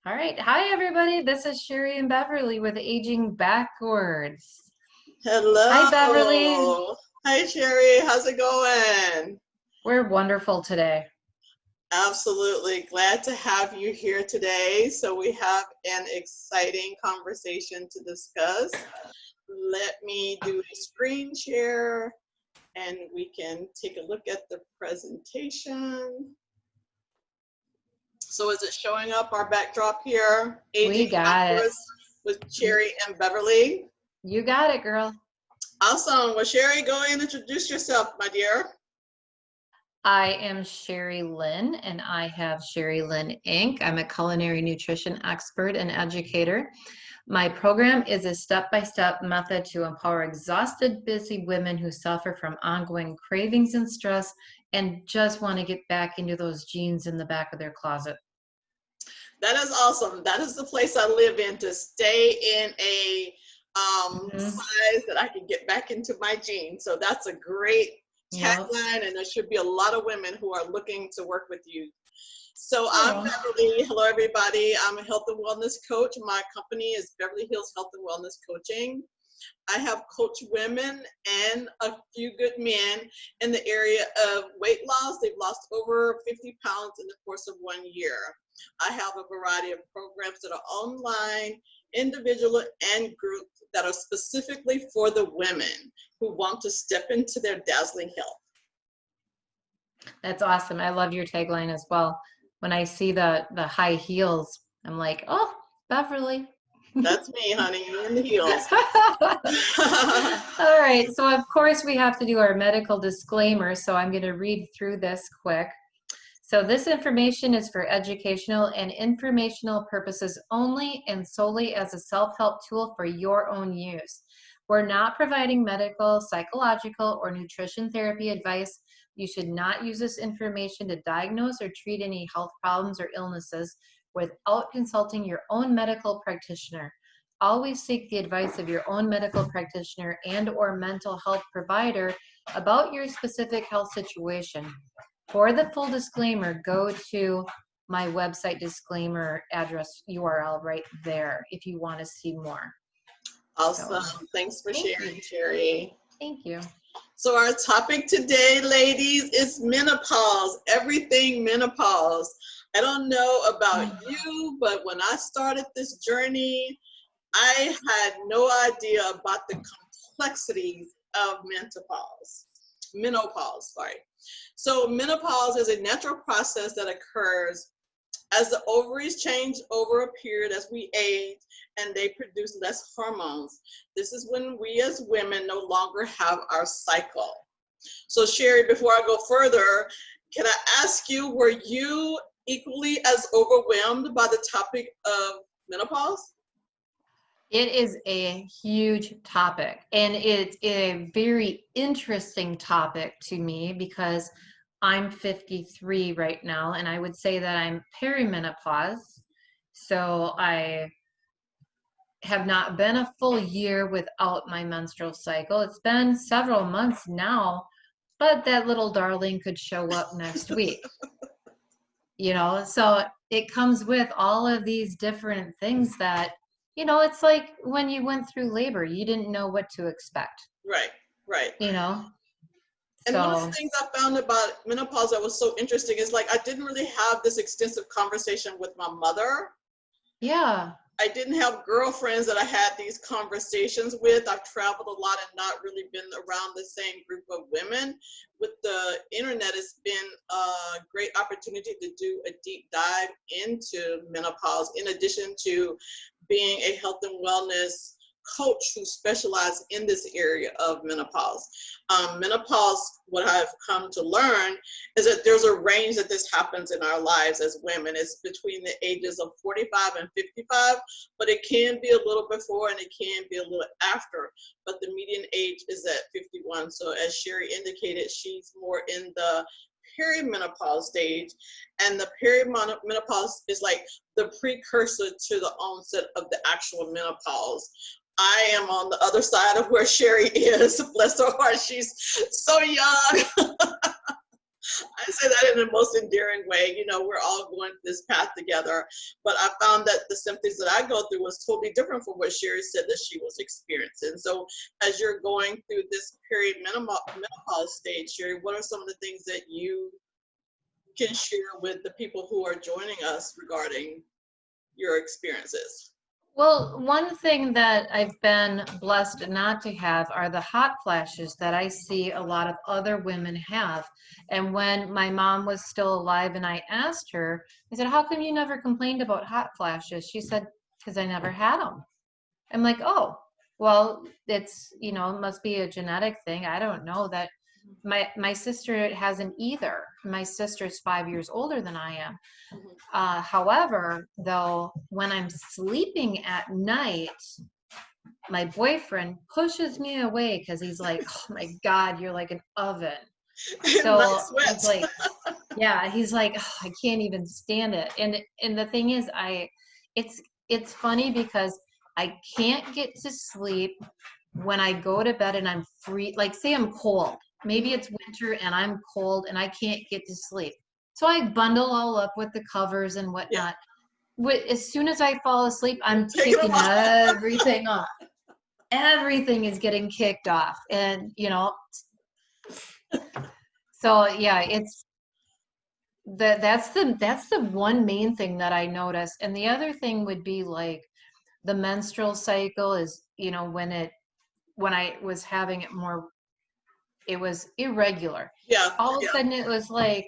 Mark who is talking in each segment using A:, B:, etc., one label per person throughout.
A: All right. Hi, everybody. This is Cherie and Beverly with Aging Backwards. Hi, Beverly.
B: Hello. Hi, Cherie. How's it going?
A: We're wonderful today.
B: Absolutely glad to have you here today. So, we have an exciting conversation to discuss. Let me do a screen share and we can take a look at the presentation. So, is it showing up our backdrop here?
A: We
B: Aging
A: got it.
B: Backwards with Cherie and Beverly.
A: You got it, girl.
B: Awesome. Well, Cherie, go ahead and introduce yourself, my dear.
A: I am Cherie Lynn, and I have Cherie Lynn Inc. I'm a culinary nutrition expert and educator. My program is a step-by-step method to empower exhausted, busy women who suffer from ongoing cravings and stress and just want to get back into those jeans in the back of their closet.
B: That is awesome. That is the place I live in, to stay in a size that I can get back into my jeans. So that's a great
A: Yep.
B: tagline, and there should be a lot of women who are looking to work with you. So I'm
A: Oh.
B: Beverly. Hello, everybody. I'm a health and wellness coach. My company is Beverly Hills Health and Wellness Coaching. I have coached women and a few good men in the area of weight loss. They've lost over 50 pounds in the course of 1 year. I have a variety of programs that are online, individual, and group that are specifically for the women who want to step into their dazzling health.
A: That's awesome. I love your tagline as well. When I see the high heels, I'm like, oh, Beverly.
B: That's me, honey, in the heels.
A: All right. So of course we have to do our medical disclaimer. So I'm going to read through this quick. So this information is for educational and informational purposes only and solely as a self-help tool for your own use. We're not providing medical, psychological, or nutrition therapy advice. You should not use this information to diagnose or treat any health problems or illnesses without consulting your own medical practitioner. Always seek the advice of your own medical practitioner and or mental health provider about your specific health situation. For the full disclaimer, go to my website disclaimer address URL right there if you want to see more.
B: Awesome. Thanks for sharing, Cherie.
A: Thank you.
B: So our topic today, ladies, is menopause. Everything menopause. I don't know about you, but when I started this journey, I had no idea about the complexities of menopause, sorry. So menopause is a natural process that occurs as the ovaries change over a period as we age and they produce less hormones. This is when we as women no longer have our cycle. So Cherie, before I go further, can I ask you, were you equally as overwhelmed by the topic of menopause?
A: It is a huge topic, and it's a very interesting topic to me because I'm 53 right now, and I would say that I'm perimenopause. So I have not been a full year without my menstrual cycle. It's been several months now, but that little darling could show up next week. So it comes with all of these different things that, it's like when you went through labor, you didn't know what to expect.
B: Right. And one of the
A: So
B: things I found about menopause that was so interesting is, like, I didn't really have this extensive conversation with my mother.
A: yeah.
B: I didn't have girlfriends that I had these conversations with. I've traveled a lot and not really been around the same group of women. With the internet, it's been a great opportunity to do a deep dive into menopause, in addition to being a health and wellness coach who specializes in this area of menopause. Menopause, what I've come to learn is that there's a range that this happens in our lives as women. It's between the ages of 45 and 55, but it can be a little before and it can be a little after. But the median age is at 51. So as Cherie indicated, she's more in the perimenopause stage, and the perimenopause is like the precursor to the onset of the actual menopause. I am on the other side of where Cherie is. Bless her heart, she's so young. I say that in the most endearing way. You know, we're all going this path together. But I found that the symptoms that I go through was totally different from what Cherie said that she was experiencing. So as you're going through this period menopause stage, Cherie, what are some of the things that you can share with the people who are joining us regarding your experiences?
A: Well, one thing that I've been blessed not to have are the hot flashes that I see a lot of other women have. And when my mom was still alive and I asked her, I said, "How come you never complained about hot flashes?" She said, "Because I never had them." I'm like, "Oh, well, it's, you know, it must be a genetic thing. I don't know that." My sister hasn't either. My sister's 5 years older than I am.
B: Mhm.
A: However, though, when I'm sleeping at night, my boyfriend pushes me away because he's like, "Oh my God, you're like an oven."
B: Night
A: So he's
B: sweats.
A: like, yeah, he's like, "Oh, I can't even stand it." And the thing is, it's it's funny because I can't get to sleep when I go to bed and I'm free. Like, say I'm cold. Maybe it's winter and I'm cold and I can't get to sleep. So I bundle all up with the covers and
B: Yeah,
A: whatnot. As soon as I fall asleep, I'm
B: take them
A: taking
B: off.
A: everything off. Everything is getting kicked off. And, you know, so yeah, it's that's the one main thing that I notice. And the other thing would be like the menstrual cycle is, you know, when I was having it more, it was irregular.
B: Yeah,
A: All of a
B: yeah,
A: sudden it was like,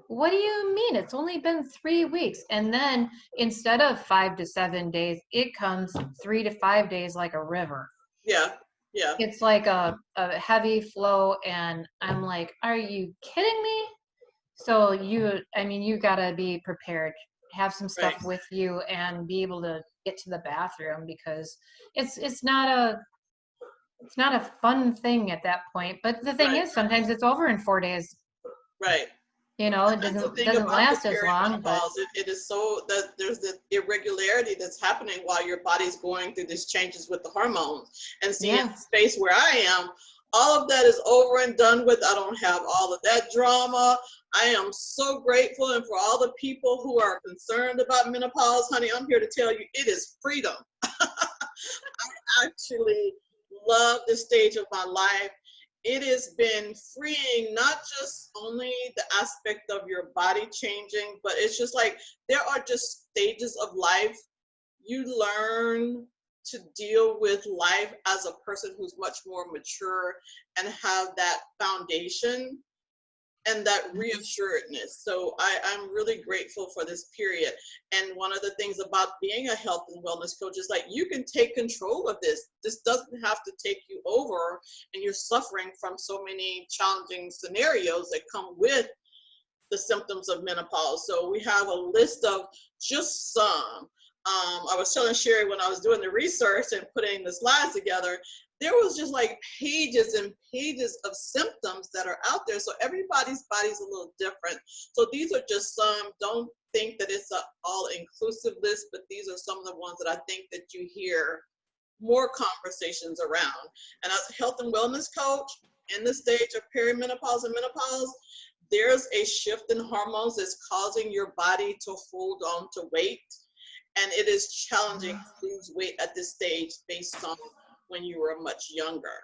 A: "What do you mean? It's only been 3 weeks." And then instead of 5 to 7 days, it comes 3 to 5 days like a river.
B: yeah, yeah.
A: It's like a heavy flow. And I'm like, "Are you kidding me?" So I mean, you gotta be prepared. Have some
B: Right,
A: stuff with you and be able to get to the bathroom because it's not a fun thing at that point. But the thing
B: right,
A: is, sometimes it's over in 4 days.
B: right.
A: You know, it
B: That's the thing
A: doesn't
B: about the
A: last as long, but
B: perimenopause. It is so that there's the irregularity that's happening while your body's going through these changes with the hormones. And seeing
A: yeah,
B: the space where I am, all of that is over and done with. I don't have all of that drama. I am so grateful. And for all the people who are concerned about menopause, honey, I'm here to tell you it is freedom. I actually love this stage of my life. It has been freeing, not just only the aspect of your body changing, but it's just like there are just stages of life. You learn to deal with life as a person who's much more mature and have that foundation and that reassuredness. So I'm really grateful for this period. And one of the things about being a health and wellness coach is like you can take control of this. This doesn't have to take you over and you're suffering from so many challenging scenarios that come with the symptoms of menopause. So we have a list of just some. I was telling Cherie when I was doing the research and putting the slides together, there was just like pages and pages of symptoms that are out there. So everybody's body's a little different. So these are just some. Don't think that it's an all-inclusive list, but these are some of the ones that I think that you hear more conversations around. And as a health and wellness coach in the stage of perimenopause and menopause, there's a shift in hormones that's causing your body to hold on to weight. And it is challenging to lose weight at this stage based on when you were much younger.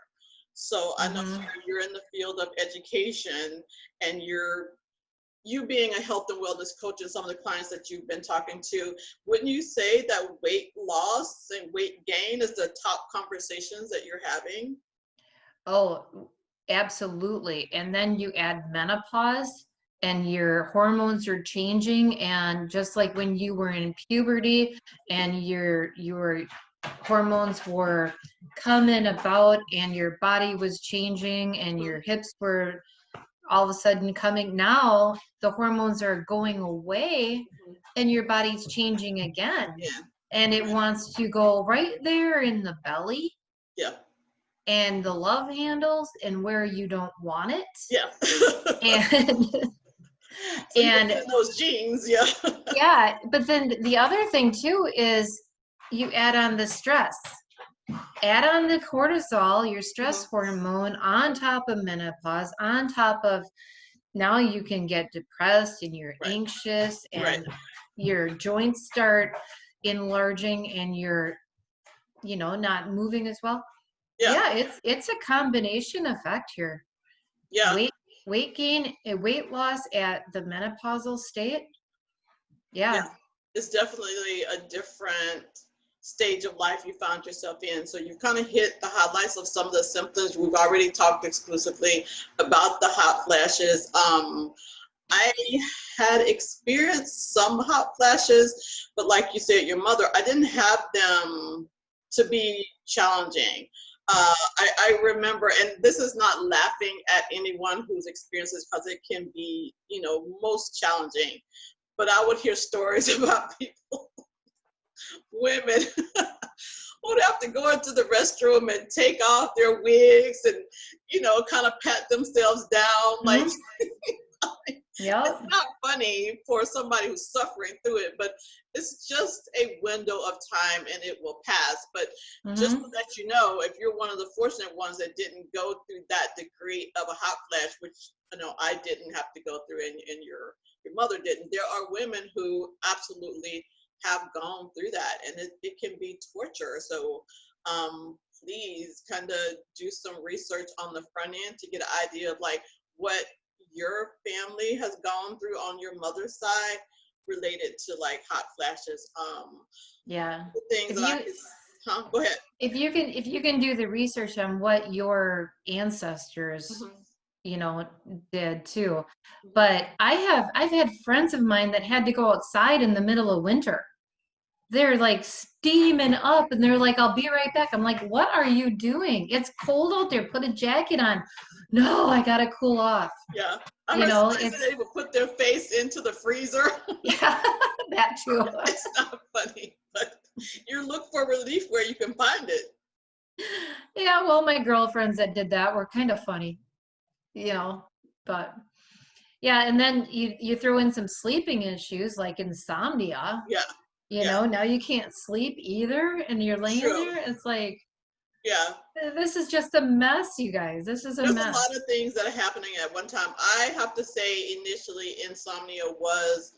B: So I know
A: hmm
B: you're in the field of education and you being a health and wellness coach and some of the clients that you've been talking to, wouldn't you say that weight loss and weight gain is the top conversations that you're having?
A: Oh, absolutely. And then you add menopause and your hormones are changing. And just like when you were in puberty and your hormones were coming about and your body was changing and
B: Mhm.
A: your hips were all of a sudden coming, now the hormones are going away
B: Mhm.
A: and your body's changing again.
B: Yeah,
A: And it
B: right.
A: wants to go right there in the belly
B: Yeah,
A: and the love handles and where you don't want it.
B: yeah.
A: And
B: So you
A: and
B: get in those jeans, yeah.
A: yeah, but then the other thing too is you add on the stress. Add on the cortisol, your stress
B: Mhm.
A: hormone, on top of menopause, on top of now you can get depressed and you're
B: Right.
A: anxious
B: Right.
A: and your joints start enlarging and you're, you know, not moving as well.
B: Yeah.
A: Yeah, it's a combination effect here.
B: Yeah.
A: Weight weight gain, weight loss at the menopausal state.
B: Yeah.
A: Yeah.
B: It's definitely a different stage of life you found yourself in. So you've kind of hit the highlights of some of the symptoms. We've already talked exclusively about the hot flashes. I had experienced some hot flashes, but like you said, your mother, I didn't have them to be challenging. I remember, and this is not laughing at anyone who's experienced this because it can be, you know, most challenging. But I would hear stories about people, women, who'd have to go into the restroom and take off their wigs and, you know, kind of pat themselves down like,
A: Hmm.
B: it's
A: Yep.
B: not funny for somebody who's suffering through it, but it's just a window of time and it will pass. But just to
A: Hmm.
B: let you know, if you're one of the fortunate ones that didn't go through that degree of a hot flash, which you know I didn't have to go through and your mother didn't, there are women who absolutely have gone through that and it can be torture. So please kind of do some research on the front end to get an idea of like what your family has gone through on your mother's side related to like hot flashes.
A: Yeah.
B: The things
A: If
B: that I
A: you
B: can, huh? Go ahead.
A: if you can do the research on what your ancestors,
B: Mm-hmm.
A: you know, did too.
B: Mm-hmm.
A: But I've had friends of mine that had to go outside in the middle of winter. They're like steaming up and they're like, I'll be right back. I'm like, what are you doing? It's cold out there. Put a jacket on. No, I gotta cool off.
B: Yeah, I
A: You
B: heard
A: know,
B: somebody
A: it's
B: said they would put their face into the freezer.
A: yeah, that too.
B: It's not funny, but you look for relief where you can find it.
A: Yeah, well, my girlfriends that did that were kind of funny, you know, but yeah, and then you throw in some sleeping issues like insomnia,
B: Yeah,
A: you
B: yeah,
A: know, now you can't sleep either and you're laying
B: true.
A: there. It's like
B: Yeah,
A: this is just a mess, you guys. This is a
B: there's a
A: mess.
B: lot of things that are happening at one time. I have to say, initially, insomnia was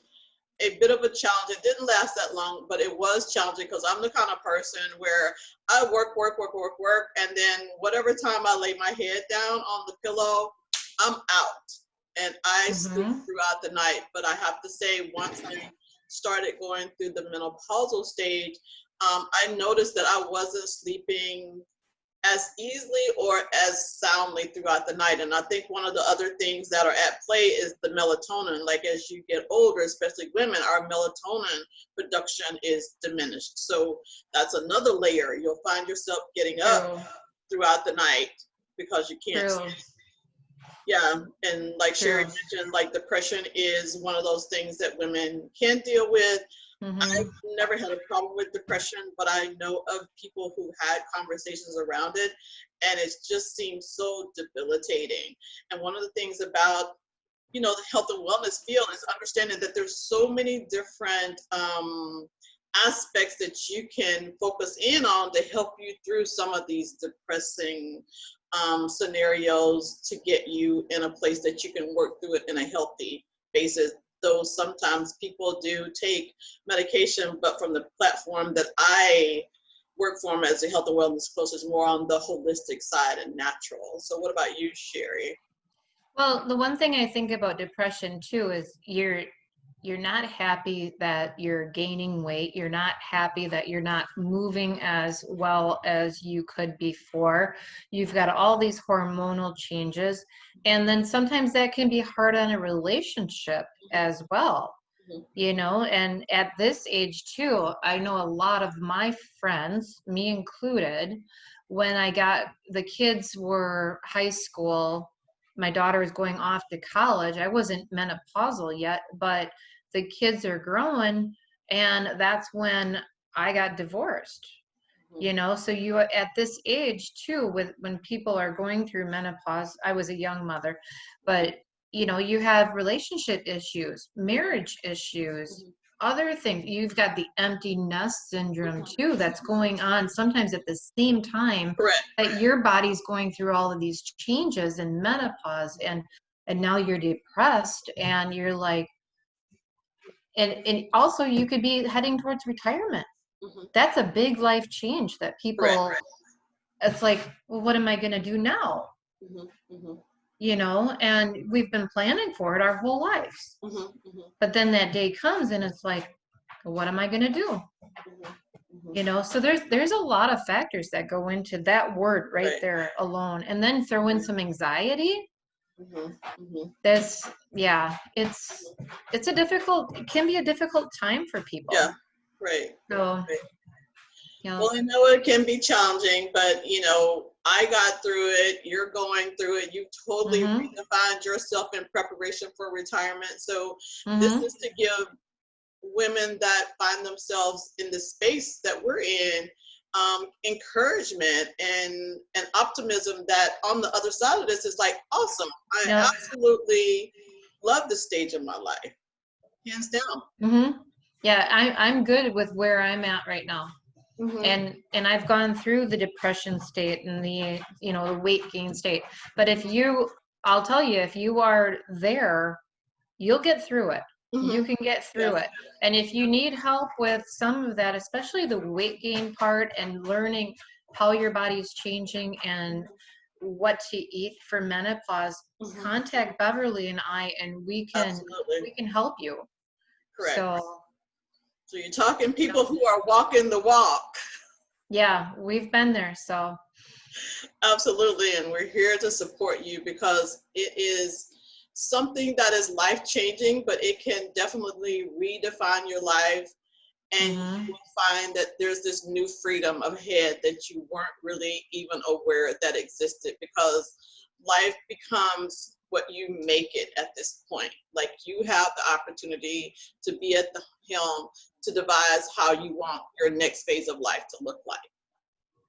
B: a bit of a challenge. It didn't last that long, but it was challenging because I'm the kind of person where I work, and then whatever time I lay my head down on the pillow, I'm out and I sleep
A: Hmm.
B: throughout the night. But I have to say, once I started going through the menopausal stage, I noticed that I wasn't sleeping as easily or as soundly throughout the night. And I think one of the other things that are at play is the melatonin. Like as you get older, especially women, our melatonin production is diminished. So that's another layer. You'll find yourself getting up
A: True,
B: throughout the night because you can't
A: true,
B: sleep. Yeah, and like Cherie
A: true.
B: mentioned, like depression is one of those things that women can deal with. I've
A: Hmm.
B: never had a problem with depression, but I know of people who had conversations around it, and it just seems so debilitating. And one of the things about the health and wellness field is understanding that there's so many different aspects that you can focus in on to help you through some of these depressing scenarios to get you in a place that you can work through it in a healthy basis. Though sometimes people do take medication, but from the platform that I work from as a health and wellness coach is more on the holistic side and natural. So what about you, Cherie?
A: Well, the one thing I think about depression too is you're not happy that you're gaining weight. You're not happy that you're not moving as well as you could before. You've got all these hormonal changes. And then sometimes that can be hard on a relationship as well,
B: Mhm.
A: you know. And at this age too, I know a lot of my friends, me included, when I got the kids were high school, my daughter was going off to college. I wasn't menopausal yet, but the kids are growing, and that's when I got divorced.
B: Mhm.
A: You know, so you at this age too, with when people are going through menopause, I was a young mother, but you know, you have relationship issues, marriage issues,
B: Mhm.
A: other things. You've got the empty nest syndrome
B: Mhm.
A: too that's going on sometimes at the same time
B: Correct.
A: that your body's going through all of these changes in menopause. And and now you're depressed, and you're like, and also you could be heading towards retirement.
B: Mm-hmm.
A: That's a big life change that people,
B: Right.
A: it's like, well, what am I going to do now?
B: Mm-hmm. Mm-hmm.
A: You know, and we've been planning for it our whole lives.
B: Mm-hmm. Mm-hmm.
A: But then that day comes and it's like, well, what am I going to do?
B: Mm-hmm. Mm-hmm.
A: You know, so there's a lot of factors that go into that word right there alone. And then throw in some anxiety.
B: Mm-hmm. Mm-hmm.
A: That's, yeah, it's a difficult, it can be a difficult time for people.
B: Yeah, right.
A: So,
B: Right.
A: yeah.
B: Well, I know it can be challenging, but you know, I got through it. You're going through it. You totally redefined yourself in preparation for retirement. So this is to give women that find themselves in the space that we're in encouragement and optimism that on the other side of this is like, awesome. I absolutely love this stage of my life, hands down.
A: Yeah, I'm good with where I'm at right now. And I've gone through the depression state and the, you know, the weight gain state. But I'll tell you, if you are there, you'll get through it. You can get through it. And if you need help with some of that, especially the weight gain part and learning how your body's changing and what to eat for menopause, contact Beverly and I, and we can help you.
B: Correct. So you're talking people who are walking the walk.
A: Yeah, we've been there, so.
B: Absolutely, and we're here to support you because it is something that is life-changing, but it can definitely redefine your life, and you will find that there's this new freedom ahead that you weren't really even aware that existed, because life becomes what you make it at this point. Like, you have the opportunity to be at the helm to devise how you want your next phase of life to look like.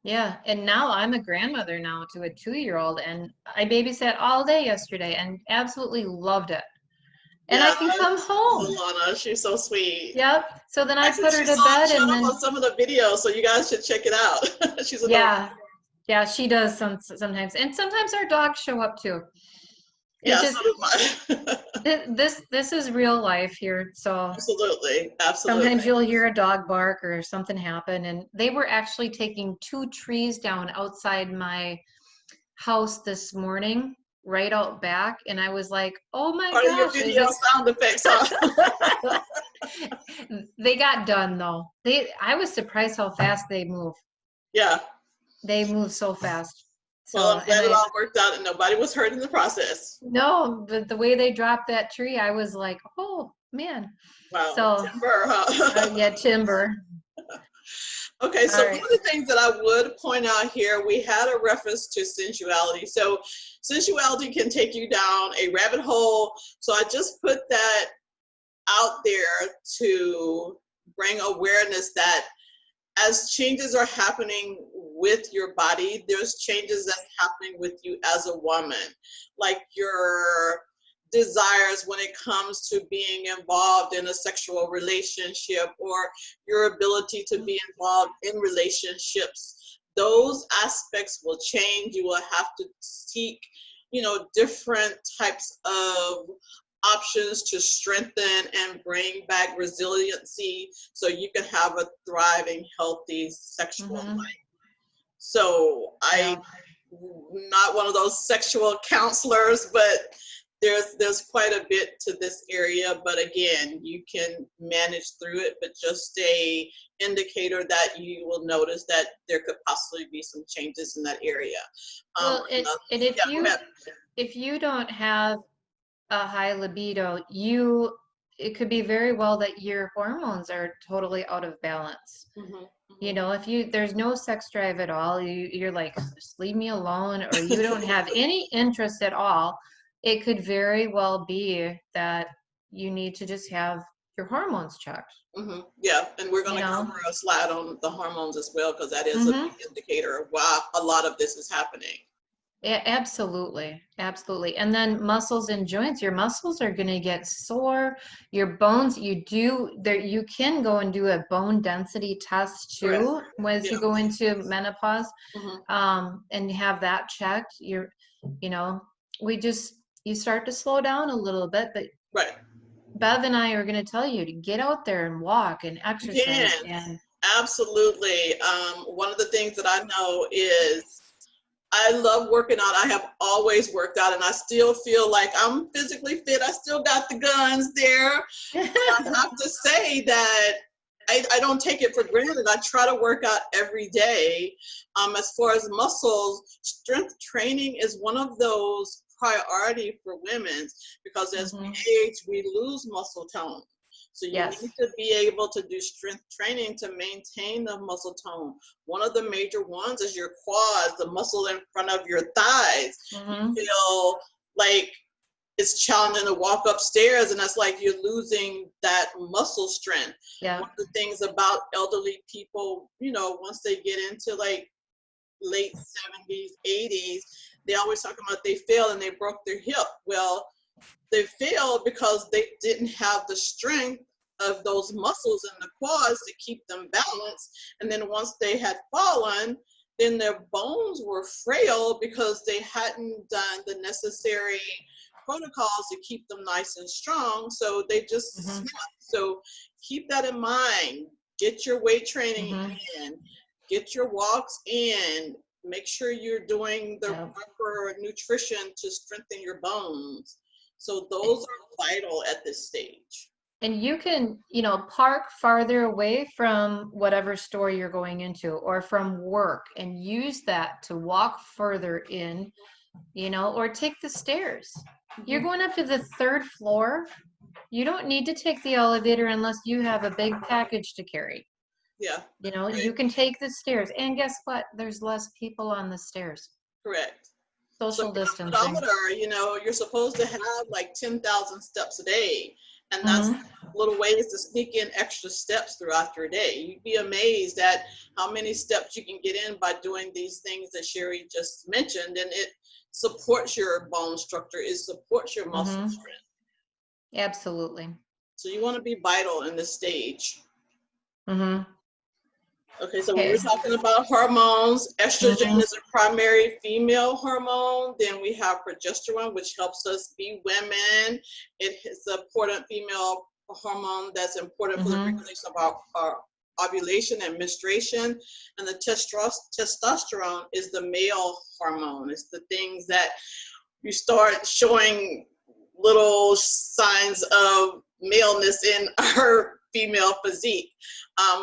A: Yeah, and now I'm a grandmother now to a 2-year-old, and I babysat all day yesterday and absolutely loved it. And I can come home.
B: Lana, she's so sweet.
A: Yep. So then I put her to bed, and then
B: on some of the videos, so you guys should check it out. She's adorable.
A: Yeah, she does sometimes, and sometimes our dogs show up too.
B: Yeah, so do mine.
A: This is real life here, so
B: absolutely.
A: Sometimes you'll hear a dog bark or something happen, and they were actually taking 2 trees down outside my house this morning, right out back, and I was like, "Oh my gosh!"
B: Part of your video sound effects, huh?
A: They got done though. I was surprised how fast they move.
B: Yeah.
A: They move so fast. So,
B: well, I'm glad it all worked out and nobody was hurt in the process.
A: No, but the way they dropped that tree, I was like, oh man.
B: Wow.
A: So,
B: timber, huh?
A: Yeah, timber.
B: Okay, so one of the things that I would point out here, we had a reference to sensuality. So sensuality can take you down a rabbit hole. So I just put that out there to bring awareness that as changes are happening with your body, there's changes that's happening with you as a woman. Like your desires when it comes to being involved in a sexual relationship, or your ability to be involved in relationships, those aspects will change. You will have to seek, different types of options to strengthen and bring back resiliency so you can have a thriving, healthy sexual life. So I'm not one of those sexual counselors, but there's quite a bit to this area. But again, you can manage through it, but just a indicator that you will notice that there could possibly be some changes in that area.
A: Well, if you don't have a high libido, it could be very well that your hormones are totally out of balance. If there's no sex drive at all, you're like, just leave me alone, or you don't have any interest at all, it could very well be that you need to just have your hormones checked.
B: Yeah, and we're going to cover a slide on the hormones as well, because that is a big indicator of why a lot of this is happening.
A: Yeah, absolutely. And then muscles and joints, your muscles are going to get sore. Your bones, you can go and do a bone density test too, once you go into menopause, and have that checked. you start to slow down a little bit, but
B: Right.
A: Bev and I are going to tell you to get out there and walk and
B: You
A: exercise.
B: can.
A: And
B: Absolutely. One of the things that I know is I love working out. I have always worked out, and I still feel like I'm physically fit. I still got the guns there. I have to say that I don't take it for granted. I try to work out every day. As far as muscles, strength training is one of those priority for women because as we age, we lose muscle tone. So you
A: yes.
B: need to be able to do strength training to maintain the muscle tone. One of the major ones is your quads, the muscle in front of your thighs. You feel like it's challenging to walk upstairs, and that's like you're losing that muscle strength.
A: Yeah.
B: One of the things about elderly people, once they get into like late 70s, 80s, they always talk about they failed and they broke their hip. Well, they failed because they didn't have the strength of those muscles in the quads to keep them balanced. And then once they had fallen, then their bones were frail because they hadn't done the necessary protocols to keep them nice and strong. So they just snapped. So keep that in mind. Get your weight training in, get your walks in, make sure you're doing the proper nutrition to strengthen your bones. So those are vital at this stage.
A: And you can, park farther away from whatever store you're going into or from work and use that to walk further in, or take the stairs. You're going up to the 3rd floor. You don't need to take the elevator unless you have a big package to carry.
B: Yeah.
A: Right. You can take the stairs. And guess what? There's less people on the stairs.
B: Correct.
A: Social distancing.
B: You're supposed to have like 10,000 steps a day. And that's little ways to sneak in extra steps throughout your day. You'd be amazed at how many steps you can get in by doing these things that Cherie just mentioned. And it supports your bone structure. It supports your muscle strength.
A: Absolutely.
B: So you want to be vital in this stage. Okay, so when
A: Okay.
B: we're talking about hormones, estrogen is a primary female hormone. Then we have progesterone, which helps us be women. It is an important female hormone that's important for the regulation of our ovulation and menstruation. And the testosterone is the male hormone. It's the things that you start showing little signs of maleness in our female physique.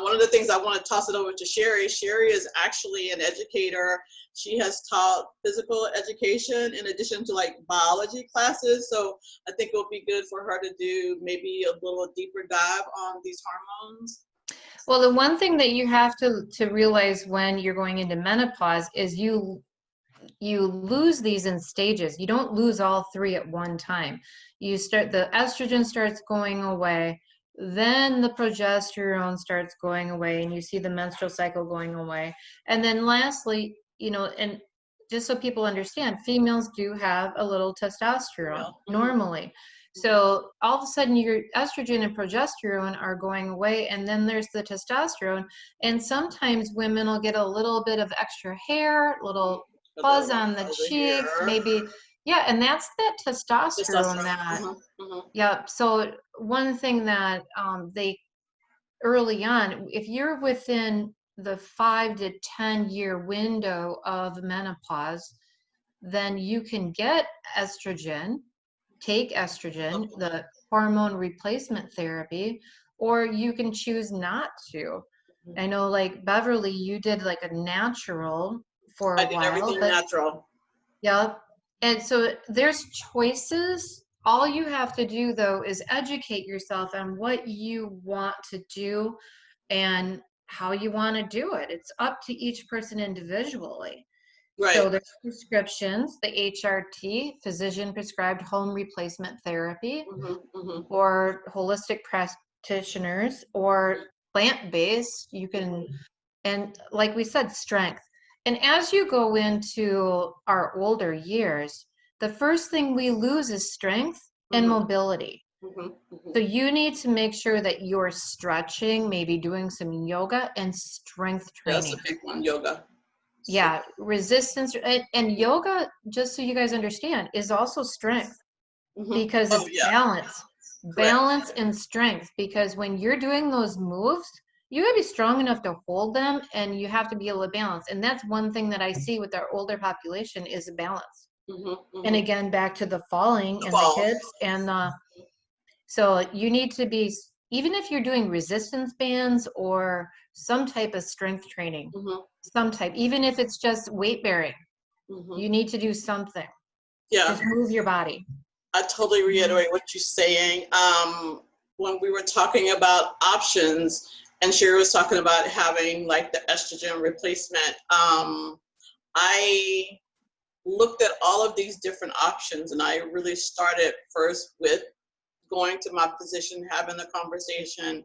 B: One of the things I want to toss it over to Cherie. Cherie is actually an educator. She has taught physical education in addition to like biology classes. So I think it would be good for her to do maybe a little deeper dive on these hormones.
A: Well, the one thing that you have to realize when you're going into menopause is you lose these in stages. You don't lose all 3 at one time. The estrogen starts going away, then the progesterone starts going away, and you see the menstrual cycle going away. And then lastly, and just so people understand, females do have a little testosterone normally. So all of a sudden your estrogen and progesterone are going away, and then there's the testosterone. And sometimes women will get a little bit of extra hair, little fuzz on the cheeks, maybe. Yeah, and that's that testosterone yeah. So one thing that they early on, if you're within the 5 to 10 year window of menopause, then you can get estrogen, take estrogen, the hormone replacement therapy, or you can choose not to. I know, like Beverly, you did like a natural for a while.
B: I did everything natural.
A: Yeah. And so there's choices. All you have to do, though, is educate yourself on what you want to do and how you want to do it. It's up to each person individually.
B: Right.
A: So there's prescriptions, the HRT, physician prescribed home replacement therapy, or holistic practitioners, or plant-based. You can, and like we said, strength. And as you go into our older years, the first thing we lose is strength and mobility. So you need to make sure that you're stretching, maybe doing some yoga and strength training.
B: That's a big one, yoga.
A: Yeah, resistance. And yoga, just so you guys understand, is also strength. because
B: Oh
A: it's
B: yeah,
A: balance,
B: correct.
A: balance and strength. Because when you're doing those moves, you gotta be strong enough to hold them, and you have to be able to balance. And that's one thing that I see with our older population is a balance. And
B: The
A: again, back to the falling and the
B: fall.
A: hips and the, so you need to be, even if you're doing resistance bands or some type of strength training, some type, even if it's just weight bearing, you need to do something.
B: Yeah,
A: Just move your body.
B: I totally reiterate what you're saying. When we were talking about options, and Cherie was talking about having like the estrogen replacement, I looked at all of these different options, and I really started first with going to my physician, having the conversation,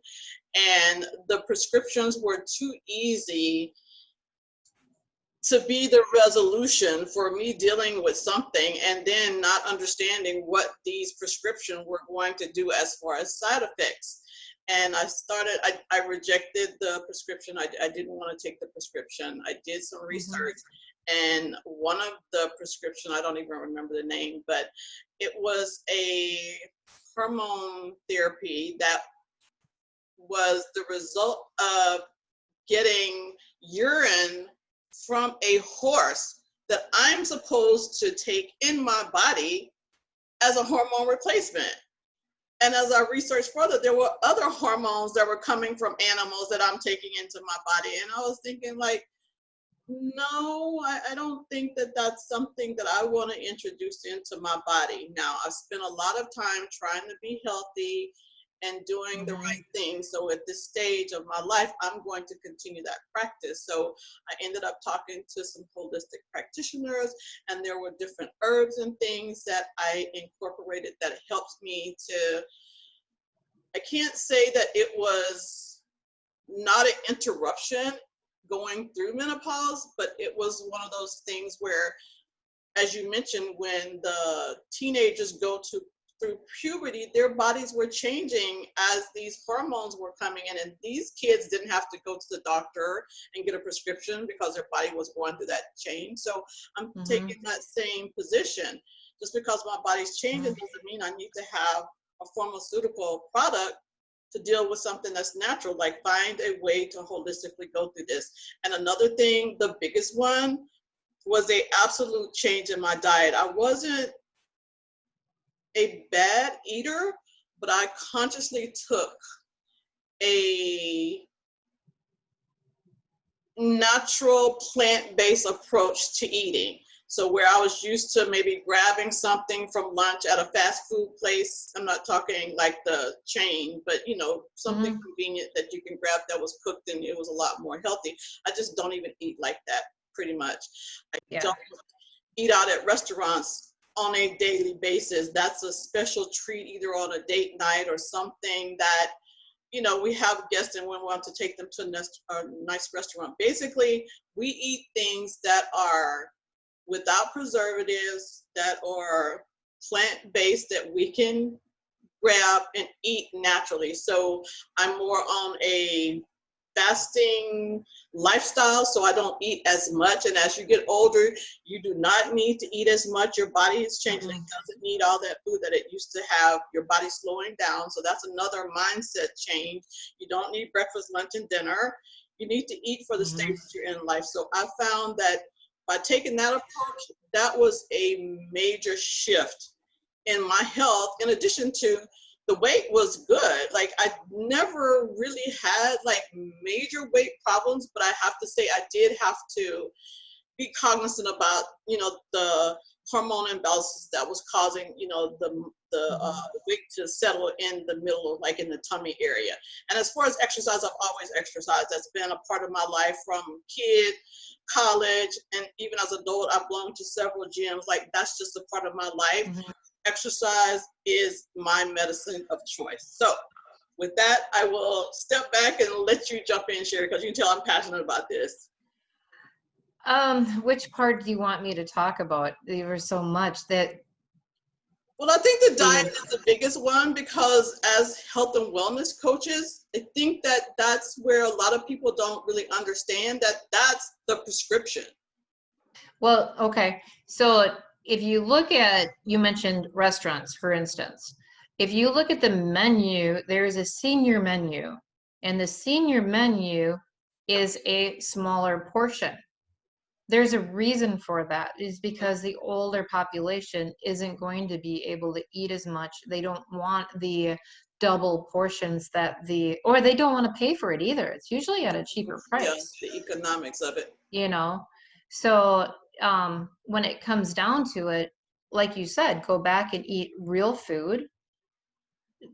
B: and the prescriptions were too easy to be the resolution for me dealing with something and then not understanding what these prescriptions were going to do as far as side effects. And I rejected the prescription. I didn't want to take the prescription. I did some research, and one of the prescription, I don't even remember the name, but it was a hormone therapy that was the result of getting urine from a horse that I'm supposed to take in my body as a hormone replacement. And as I researched further, there were other hormones that were coming from animals that I'm taking into my body. And I was thinking, like, no, I don't think that that's something that I want to introduce into my body. Now, I've spent a lot of time trying to be healthy and doing the right thing. So at this stage of my life, I'm going to continue that practice. So I ended up talking to some holistic practitioners, and there were different herbs and things that I incorporated that helped me to, I can't say that it was not an interruption going through menopause, but it was one of those things where, as you mentioned, when the teenagers go through puberty, their bodies were changing as these hormones were coming in, and these kids didn't have to go to the doctor and get a prescription because their body was going through that change. So I'm taking that same position. Just because my body's changing doesn't mean I need to have a pharmaceutical product to deal with something that's natural. Like, find a way to holistically go through this. And another thing, the biggest one, was a absolute change in my diet. I wasn't a bad eater, but I consciously took a natural plant-based approach to eating. So where I was used to maybe grabbing something from lunch at a fast food place, I'm not talking like the chain, but you know, something convenient that you can grab that was cooked and it was a lot more healthy. I just don't even eat like that, pretty much. I don't eat out at restaurants on a daily basis. That's a special treat, either on a date night or something that, you know, we have guests and we want to take them to a nice restaurant. Basically, we eat things that are without preservatives, that are plant-based, that we can grab and eat naturally. So I'm more on a fasting lifestyle, so I don't eat as much. And as you get older, you do not need to eat as much. Your body is changing. It doesn't need all that food that it used to have. Your body's slowing down. So that's another mindset change. You don't need breakfast, lunch, and dinner. You need to eat for the stage that you're in life. So I found that by taking that approach, that was a major shift in my health. In addition to, the weight was good. Like, I never really had like major weight problems, but I have to say I did have to be cognizant about, you know, the hormone imbalances that was causing, you know, the weight to settle in the middle, like in the tummy area. And as far as exercise, I've always exercised. That's been a part of my life from kid, college, and even as an adult. I've belonged to several gyms. Like, that's just a part of my life. Exercise is my medicine of choice. So with that, I will step back and let you jump in, Cherie, because you can tell I'm passionate about this.
A: Which part do you want me to talk about? There was so much that.
B: Well, I think the diet is the biggest one, because as health and wellness coaches, I think that that's where a lot of people don't really understand that that's the prescription.
A: Well, okay. So if you look at, you mentioned restaurants, for instance. If you look at the menu, there is a senior menu, and the senior menu is a smaller portion. There's a reason for that, is because the older population isn't going to be able to eat as much. They don't want the double portions that or they don't want to pay for it either. It's usually at a cheaper
B: Yeah,
A: price,
B: the economics of it.
A: you know? So when it comes down to it, like you said, go back and eat real food,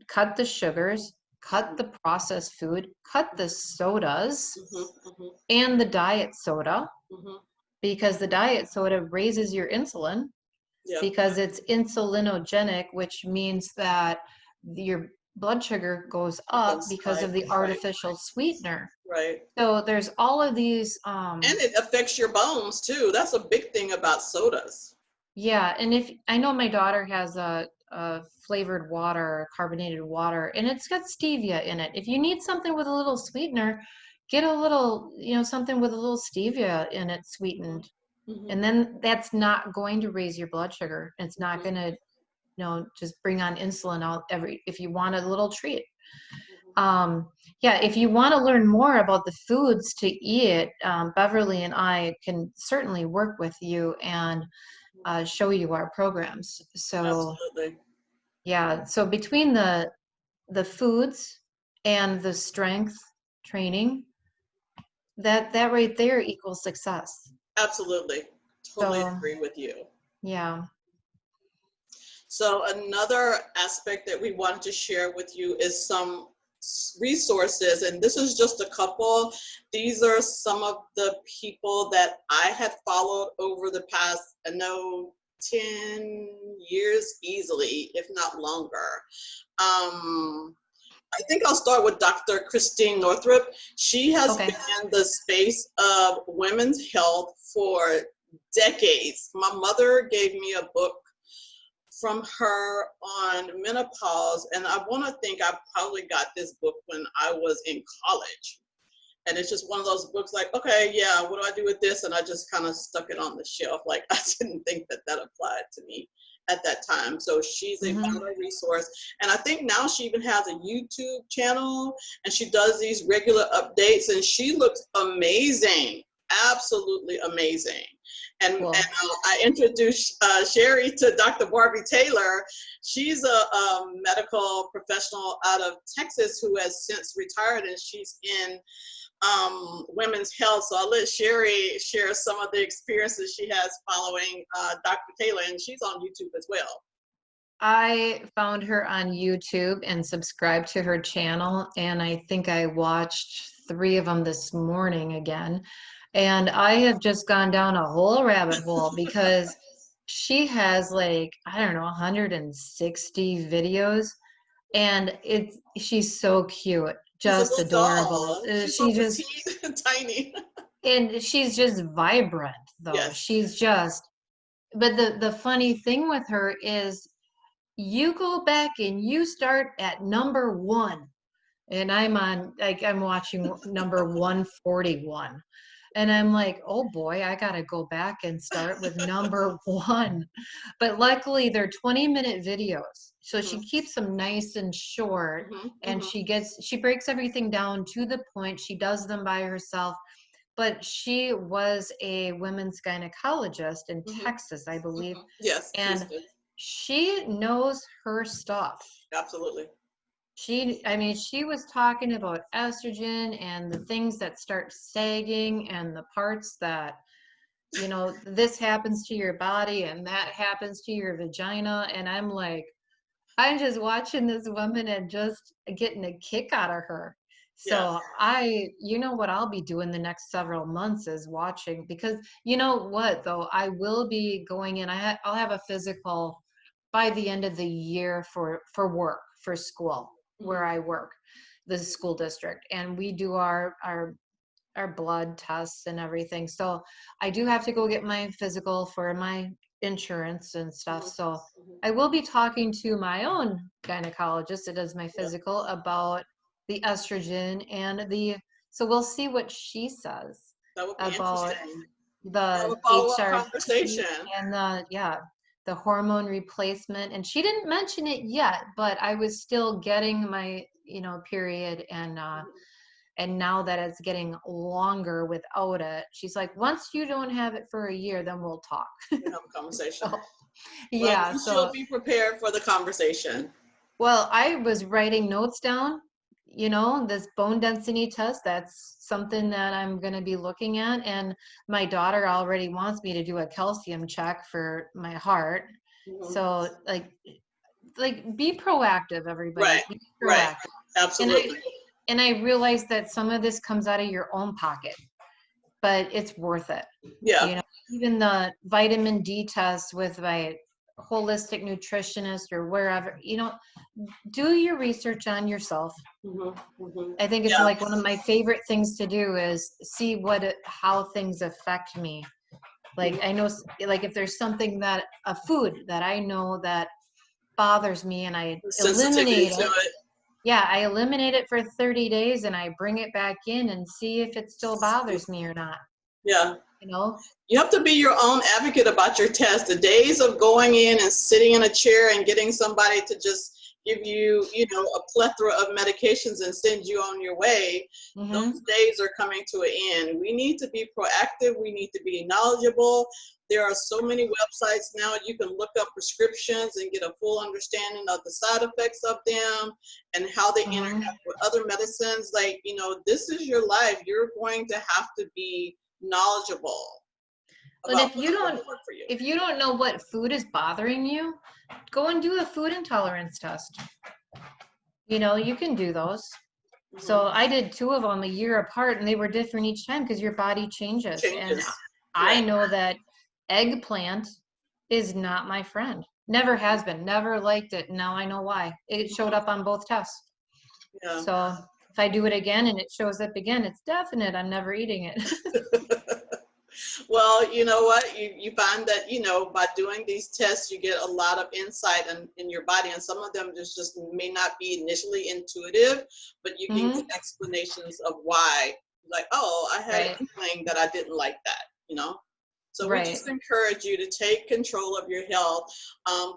A: cut the sugars, cut the processed food, cut the sodas and the diet soda, because the diet soda raises your insulin
B: Yeah.
A: because it's insulinogenic, which means that your blood sugar goes up because of the artificial sweetener.
B: Right.
A: So there's all of these.
B: And it affects your bones too. That's a big thing about sodas.
A: Yeah, and if I know my daughter has a flavored water, carbonated water, and it's got stevia in it. If you need something with a little sweetener, get a little, something with a little stevia in it sweetened. And then that's not going to raise your blood sugar. It's not going to, just bring on insulin out if you want a little treat. Yeah, if you want to learn more about the foods to eat, Beverly and I can certainly work with you and show you our programs. So
B: absolutely.
A: yeah, so between the foods and the strength training, that right there equals success.
B: Absolutely. Totally agree with you.
A: Yeah.
B: So another aspect that we wanted to share with you is some resources, and this is just a couple. These are some of the people that I had followed over the past, 10 years easily, if not longer. I think I'll start with Dr. Christine Northrup. She has been in the space of women's health for decades. My mother gave me a book from her on menopause, and I want to think I probably got this book when I was in college. And it's just one of those books like, okay, yeah, what do I do with this? And I just kind of stuck it on the shelf. Like, I didn't think that applied to me at that time. So she's a vital resource. And I think now she even has a YouTube channel, and she does these regular updates, and she looks amazing. Absolutely amazing. And, cool. And I introduced Cherie to Dr. Barbie Taylor. She's a medical professional out of Texas who has since retired, and she's in women's health. So I'll let Cherie share some of the experiences she has following Dr. Taylor, and she's on YouTube as well.
A: I found her on YouTube and subscribed to her channel, and I think I watched 3 of them this morning again. And I have just gone down a whole rabbit hole because she has like, I don't know, 160 videos, and she's so cute, just adorable.
B: She's
A: she just
B: tiny.
A: And she's just vibrant though. Yes. She's just, but the funny thing with her is you go back and you start at number 1, and I'm watching number 141. And I'm like, oh boy, I gotta go back and start with number 1. But luckily they're 20-minute videos. So she keeps them nice and short, and she breaks everything down to the point. She does them by herself. But she was a women's gynecologist in Texas, I believe.
B: Yes.
A: And she knows her stuff.
B: Absolutely.
A: She was talking about estrogen and the things that start sagging and the parts that, this happens to your body and that happens to your vagina. And I'm like, I'm just watching this woman and just getting a kick out of her. So what I'll be doing the next several months is watching, because you know what, though, I will be going in, I'll have a physical by the end of the year for work, for school, where I work, the school district, and we do our blood tests and everything. So I do have to go get my physical for my insurance and stuff. So I will be talking to my own gynecologist that does my physical about the estrogen and so we'll see what she says
B: that would be
A: about
B: interesting.
A: the
B: HRT
A: conversation and the hormone replacement, and she didn't mention it yet, but I was still getting my, period, and now that it's getting longer without it, she's like, once you don't have it for a year, then we'll talk.
B: We have a conversation.
A: So,
B: Well,
A: yeah.
B: you
A: So,
B: should be prepared for the conversation.
A: well, I was writing notes down, this bone density test, that's something that I'm going to be looking at. And my daughter already wants me to do a calcium check for my heart.
B: Mm-hmm.
A: So be proactive, everybody.
B: Right,
A: Be
B: right,
A: proactive.
B: absolutely.
A: And I realize that some of this comes out of your own pocket, but it's worth it.
B: Yeah.
A: Even the vitamin D test with my holistic nutritionist or wherever, do your research on yourself.
B: Mm-hmm. Mm-hmm.
A: I think it's
B: Yeah.
A: like one of my favorite things to do is see how things affect me. Like I know, like if there's something a food that I know that bothers me and I
B: Sensitivity
A: eliminate
B: to
A: it.
B: it.
A: Yeah, I eliminate it for 30 days and I bring it back in and see if it still bothers me or not.
B: Yeah.
A: You
B: have to be your own advocate about your test. The days of going in and sitting in a chair and getting somebody to just give you, a plethora of medications and send you on your way, those days are coming to an end. We need to be proactive. We need to be knowledgeable. There are so many websites now. You can look up prescriptions and get a full understanding of the side effects of them and how they interact with other medicines. Like, this is your life. You're going to have to be knowledgeable.
A: And if you don't know what food is bothering you, go and do a food intolerance test. You can do those. So I did 2 of them a year apart, and they were different each time because your body changes. And I know that eggplant is not my friend. Never has been. Never liked it. Now I know why. It showed up on both tests. Yeah. So if I do it again and it shows up again, it's definite. I'm never eating it.
B: Well, you know what? You find that, by doing these tests, you get a lot of insight in your body. And some of them just may not be initially intuitive, but you can get explanations of why. Like, oh, I had an inkling that I didn't like that, So we just encourage you to take control of your health.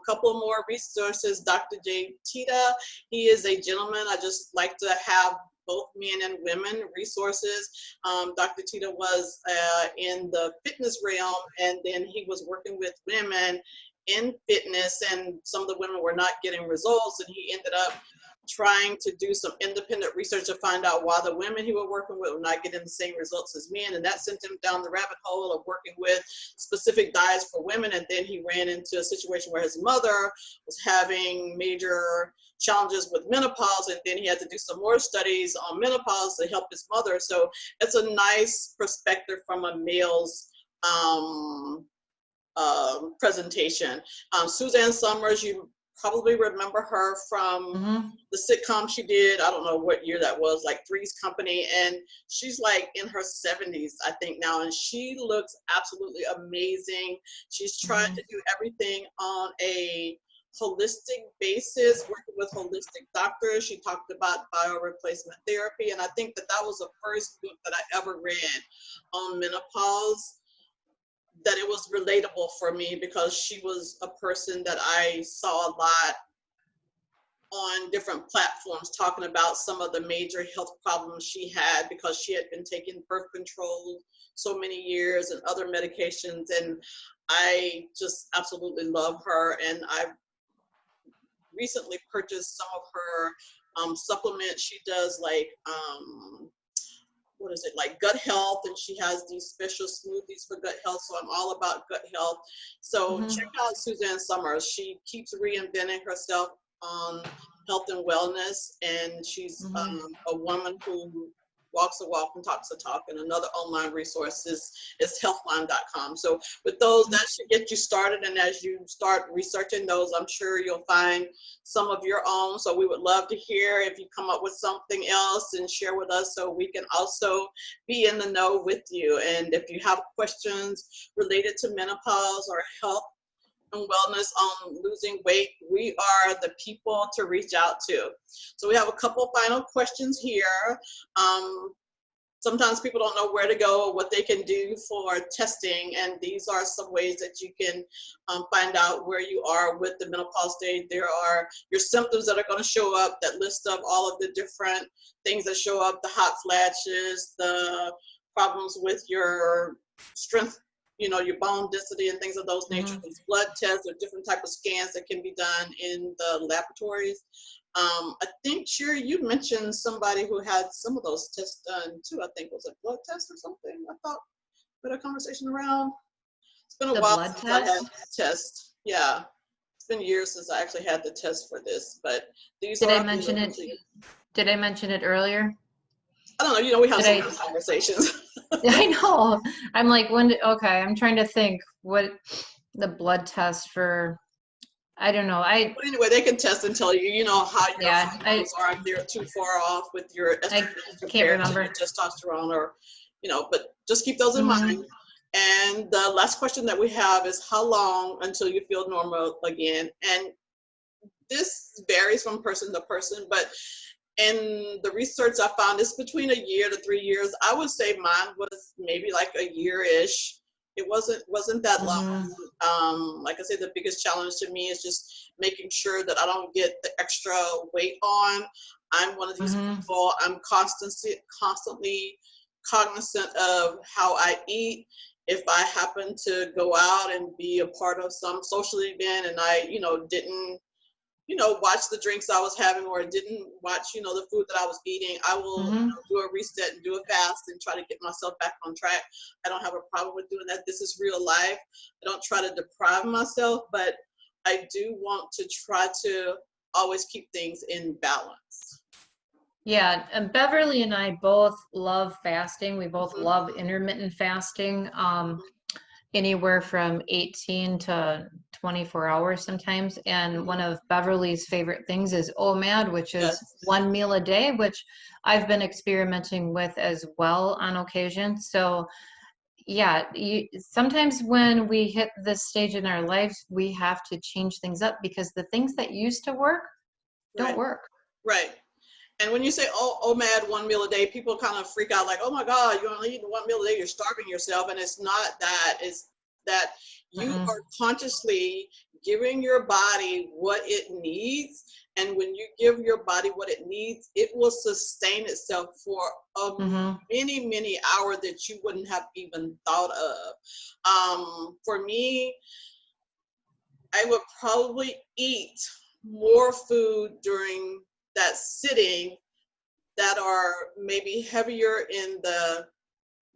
B: Couple more resources. Dr. J. Tita, he is a gentleman. I just like to have both men and women resources. Dr. Tita was in the fitness realm, and then he was working with women in fitness, and some of the women were not getting results, and he ended up trying to do some independent research to find out why the women he was working with were not getting the same results as men, and that sent him down the rabbit hole of working with specific diets for women. And then he ran into a situation where his mother was having major challenges with menopause, and then he had to do some more studies on menopause to help his mother. So it's a nice perspective from a male's presentation. Suzanne Summers, you probably remember her from the sitcom she did. I don't know what year that was, like Three's Company. And she's like in her 70s, I think now, and she looks absolutely amazing. She's trying to do everything on a holistic basis, working with holistic doctors. She talked about bioreplacement therapy, and I think that was the first book that I ever read on menopause that it was relatable for me, because she was a person that I saw a lot on different platforms talking about some of the major health problems she had because she had been taking birth control so many years and other medications. And I just absolutely love her. And I recently purchased some of her supplements. She does like, like gut health, and she has these special smoothies for gut health. So I'm all about gut health. So check out Suzanne Summers. She keeps reinventing herself on health and wellness, and she's a woman who walks the walk and talks the talk. And another online resource is healthline.com. So with those, that should get you started. And as you start researching those, I'm sure you'll find some of your own. So we would love to hear if you come up with something else and share with us, so we can also be in the know with you. And if you have questions related to menopause or health and wellness on losing weight, we are the people to reach out to. So we have a couple final questions here. sometimes people don't know where to go or what they can do for testing. And these are some ways that you can find out where you are with the menopause stage. There are your symptoms that are going to show up that list of all of the different things that show up, the hot flashes, the problems with your strength, your bone density and things of those nature. These blood tests or different type of scans that can be done in the laboratories. I think, Cherie, you mentioned somebody who had some of those tests done too. I think was a blood test or something. I thought we had a conversation around. It's been a while since I had this test. Yeah, it's been years since I actually had the test for this. But these
A: Did
B: are.
A: I mention it? Did I mention it earlier?
B: I don't know. We have some conversations.
A: I know. I'm like, okay, I'm trying to think what the blood test for. I don't know.
B: But anyway, they can test and tell you, how your hormones are, if they're too far off with your estrogen compared to your testosterone, or, but just keep those in mind. And the last question that we have is, how long until you feel normal again? And this varies from person to person, but in the research I found, it's between a year to 3 years. I would say mine was maybe like a year-ish. It wasn't that long. Like I said, the biggest challenge to me is just making sure that I don't get the extra weight on. I'm one of these people. I'm constantly cognizant of how I eat. If I happen to go out and be a part of some social event and I, didn't watch the drinks I was having or didn't watch, the food that I was eating, I will do a reset and do a fast and try to get myself back on track. I don't have a problem with doing that. This is real life. I don't try to deprive myself, but I do want to try to always keep things in balance.
A: Yeah, and Beverly and I both love fasting. We both love intermittent fasting. Anywhere from 18 to 24 hours sometimes. And one of Beverly's favorite things is OMAD, which is 1 meal a day, which I've been experimenting with as well on occasion. So yeah, sometimes when we hit this stage in our lives, we have to change things up because the things that used to work don't work.
B: Right. And when you say, OMAD, 1 meal a day, people kind of freak out like, oh my God, you're only eating 1 meal a day, you're starving yourself. And it's not that. It's that you are consciously giving your body what it needs. And when you give your body what it needs, it will sustain itself for many, many hours that you wouldn't have even thought of. For me, I would probably eat more food during that sitting that are maybe heavier in the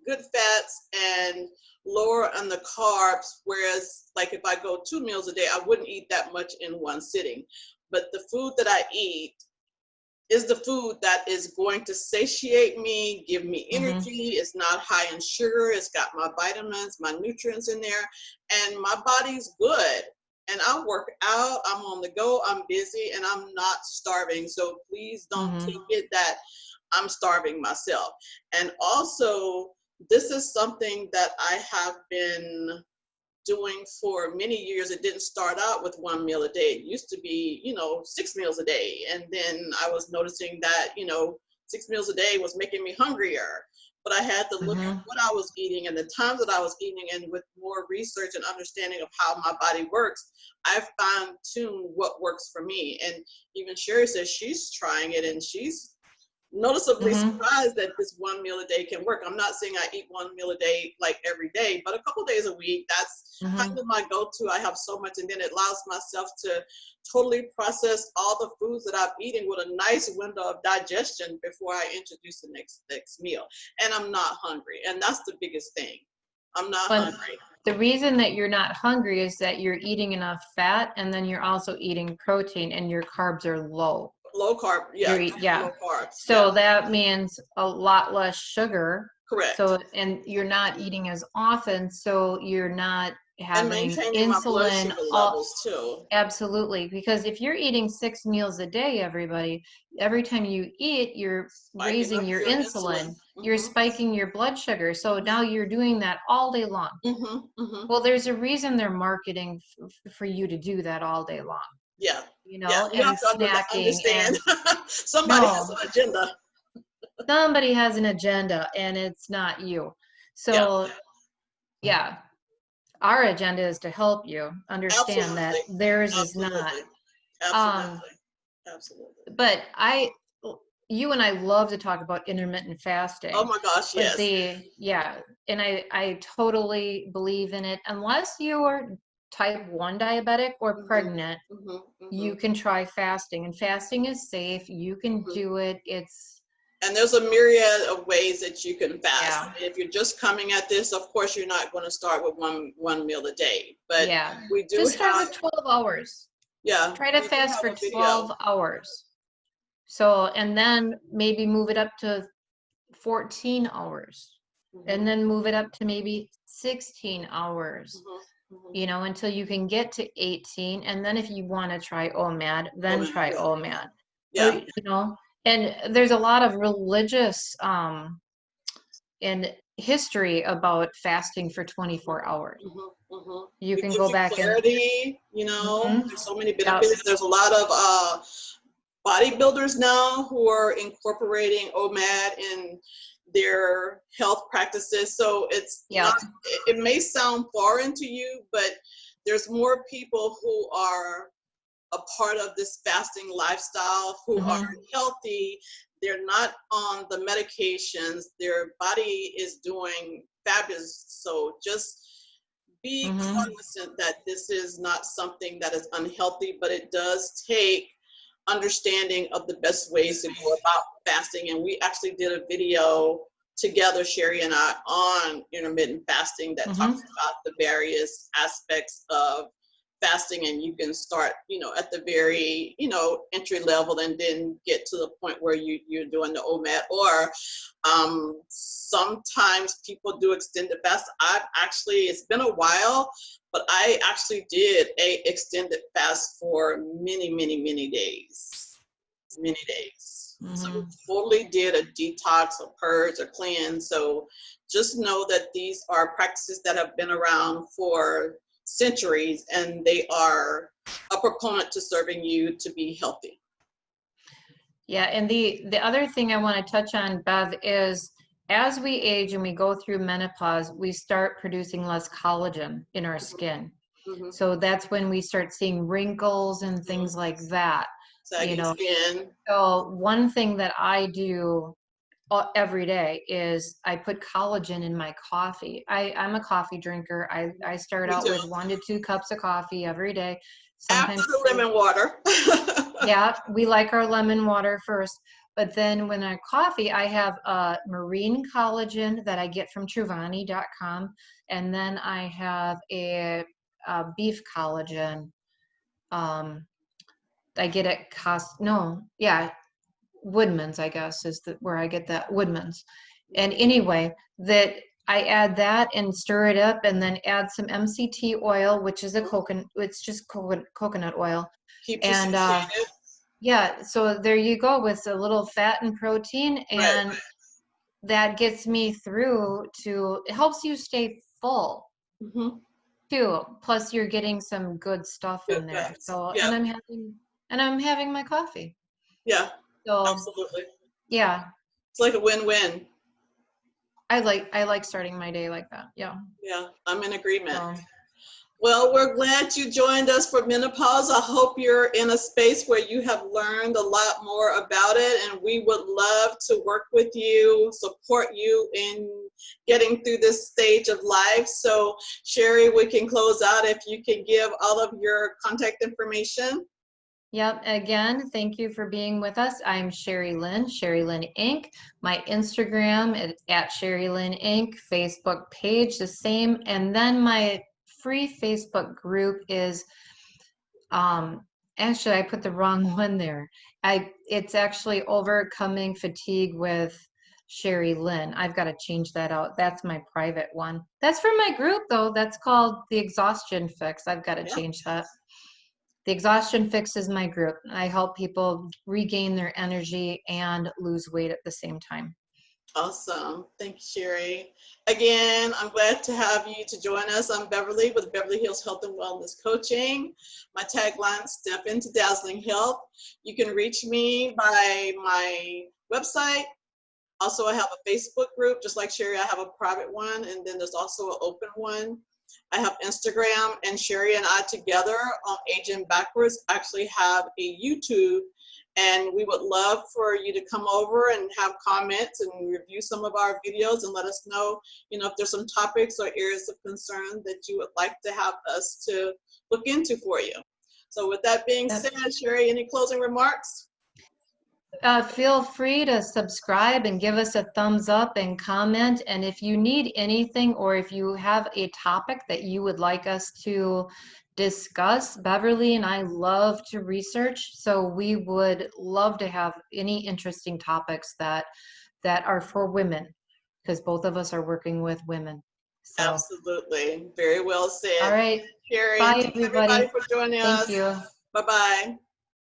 B: good fats and lower on the carbs, whereas like if I go 2 meals a day, I wouldn't eat that much in one sitting. But the food that I eat is the food that is going to satiate me, give me energy. It's not high in sugar. It's got my vitamins, my nutrients in there, and my body's good. And I work out, I'm on the go, I'm busy, and I'm not starving. So please don't take it that I'm starving myself. And also, this is something that I have been doing for many years. It didn't start out with 1 meal a day. It used to be, 6 meals a day. And then I was noticing that, 6 meals a day was making me hungrier. But I had to look at what I was eating and the times that I was eating, and with more research and understanding of how my body works, I've fine-tuned what works for me. And even Cherie says she's trying it, and she's noticeably surprised that this 1 meal a day can work. I'm not saying I eat 1 meal a day like every day, but a couple days a week, that's kind of my go-to. I have so much, and then it allows myself to totally process all the foods that I'm eating with a nice window of digestion before I introduce the next meal. And I'm not hungry, and that's the biggest thing. I'm not hungry.
A: The reason that you're not hungry is that you're eating enough fat, and then you're also eating protein, and your carbs are low.
B: Low carb, low carbs.
A: So that means a lot less sugar.
B: Correct.
A: So, and you're not eating as often, so you're not having
B: insulin my blood sugar levels too.
A: Absolutely, because if you're eating 6 meals a day, everybody, every time you eat, you're raising your insulin. You're spiking your blood sugar. So now you're doing that all day long. Well, there's a reason they're marketing for you to do that all day long.
B: Yeah.
A: You know, and
B: have to
A: snacking
B: understand. Somebody has an agenda.
A: somebody has an agenda and it's not you.
B: Yeah,
A: So yeah, our agenda is to help you understand that
B: absolutely.
A: theirs is not.
B: Absolutely.
A: Um,
B: Absolutely. Absolutely.
A: but you and I love to talk about intermittent
B: Oh
A: fasting,
B: my gosh,
A: but
B: yes.
A: yeah, and I totally believe in it. Unless you're type 1 diabetic or
B: Hmm.
A: pregnant,
B: Hmm.
A: you
B: Hmm.
A: can try fasting, and fasting is safe. You can
B: Hmm.
A: do it. It's,
B: And there's a myriad of ways that you can fast.
A: yeah,
B: If you're just coming at this, of course, you're not going to start with one meal a day. But
A: yeah.
B: we do
A: Just start
B: have,
A: with 12 hours.
B: yeah,
A: Try to
B: we do
A: fast
B: have
A: for
B: a video.
A: 12 hours. So, and then maybe move it up to 14 hours, and
B: Hmm.
A: then move it up to maybe 16 hours,
B: Hmm. Hmm.
A: until you can get to 18. And then if you want to try OMAD,
B: Oh
A: then
B: man,
A: try
B: yeah,
A: OMAD. Or,
B: yeah.
A: and there's a lot of religious and history about fasting for 24 hours.
B: Hmm. Hmm.
A: You
B: It
A: can
B: gives
A: go
B: you
A: back and,
B: clarity.
A: mhm,
B: There's so many
A: yep,
B: benefits. There's a lot of bodybuilders now who are incorporating OMAD in their health practices. So it's not,
A: yep,
B: it may sound foreign to you, but there's more people who are a part of this fasting lifestyle who are
A: mhm,
B: healthy. They're not on the medications. Their body is doing fabulous. So just be
A: mhm,
B: cognizant that this is not something that is unhealthy, but it does take understanding of the best ways to go about fasting. And we actually did a video together, Cherie and I, on intermittent fasting that talks
A: mhm.
B: about the various aspects of fasting. And you can start, at the very, entry level and then get to the point where you're doing the OMAD. Or sometimes people do extended fast. It's been a while, but I actually did a extended fast for many, many, many days. Many days. So
A: Mhm.
B: fully did a detox, a purge, a cleanse. So just know that these are practices that have been around for centuries, and they are a proponent to serving you to be healthy.
A: Yeah, and the other thing I want to touch on, Bev, is as we age and we go through menopause, we start producing less collagen in our skin.
B: Mm-hmm.
A: So that's when we start seeing wrinkles and
B: Mm-hmm.
A: things like that, you
B: Sagging
A: know.
B: skin.
A: So one thing that I do every day is I put collagen in my coffee. I'm a coffee drinker. I start
B: Me
A: out
B: too.
A: with 1 to 2 cups of coffee every day,
B: After
A: sometimes
B: the
A: 2.
B: lemon water.
A: Yeah, we like our lemon water first. But then when I coffee, I have marine collagen that I get from Truvani.com. And then I have a beef collagen. Um, I get it no, yeah, Woodman's, I guess, is where I get that, Woodman's. And anyway, that I add that and stir it up and then add some MCT oil, which is a coconut, it's just coconut oil.
B: Keeps you
A: And
B: satiated.
A: yeah, so there you go with a little fat and protein,
B: Right.
A: and that gets me through to, it helps you stay full
B: Mm-hmm.
A: too. Plus you're getting some good stuff
B: Good
A: in there.
B: fats.
A: So,
B: Yeah.
A: and I'm having my coffee.
B: Yeah.
A: So,
B: Absolutely.
A: yeah,
B: It's like a win-win.
A: I like starting my day like that. Yeah.
B: Yeah, I'm in agreement.
A: So,
B: Well, we're glad you joined us for Menopause. I hope you're in a space where you have learned a lot more about it, and we would love to work with you, support you in getting through this stage of life. So, Cherie, we can close out if you can give all of your contact information.
A: yep. Again, thank you for being with us. I'm Cherie Lynn, Cherie Lynn Inc. My Instagram is at Cherie Lynn Inc. Facebook page, the same. And then my free Facebook group is, um, actually, I put the wrong one there. It's actually Overcoming Fatigue with Cherie Lynn. I've got to change that out. That's my private one. That's for my group though. That's called the Exhaustion Fix. I've got to
B: Yeah,
A: change that. The Exhaustion Fix is my group. I help people regain their energy and lose weight at the same time.
B: awesome. Thank you, Cherie. Again, I'm glad to have you to join us. I'm Beverly with Beverly Hills Health and Wellness Coaching. My tagline, Step into Dazzling Health. You can reach me by my website, Also, I have a Facebook group, just like Cherie. I have a private one, and then there's also an open one. I have Instagram, and Cherie and I together on Aging Backwards actually have a YouTube, and we would love for you to come over and have comments and review some of our videos and let us know, if there's some topics or areas of concern that you would like to have us to look into for you. So with that being said, Cherie, any closing remarks?
A: Feel free to subscribe and give us a thumbs up and comment. And if you need anything, or if you have a topic that you would like us to discuss, Beverly and I love to research, so we would love to have any interesting topics that are for women, because both of us are working with women. So,
B: Absolutely. Very well
A: all
B: said.
A: right.
B: Cherie,
A: Bye,
B: and thanks everybody
A: everybody.
B: for joining
A: Thank
B: us.
A: you.
B: Bye-bye.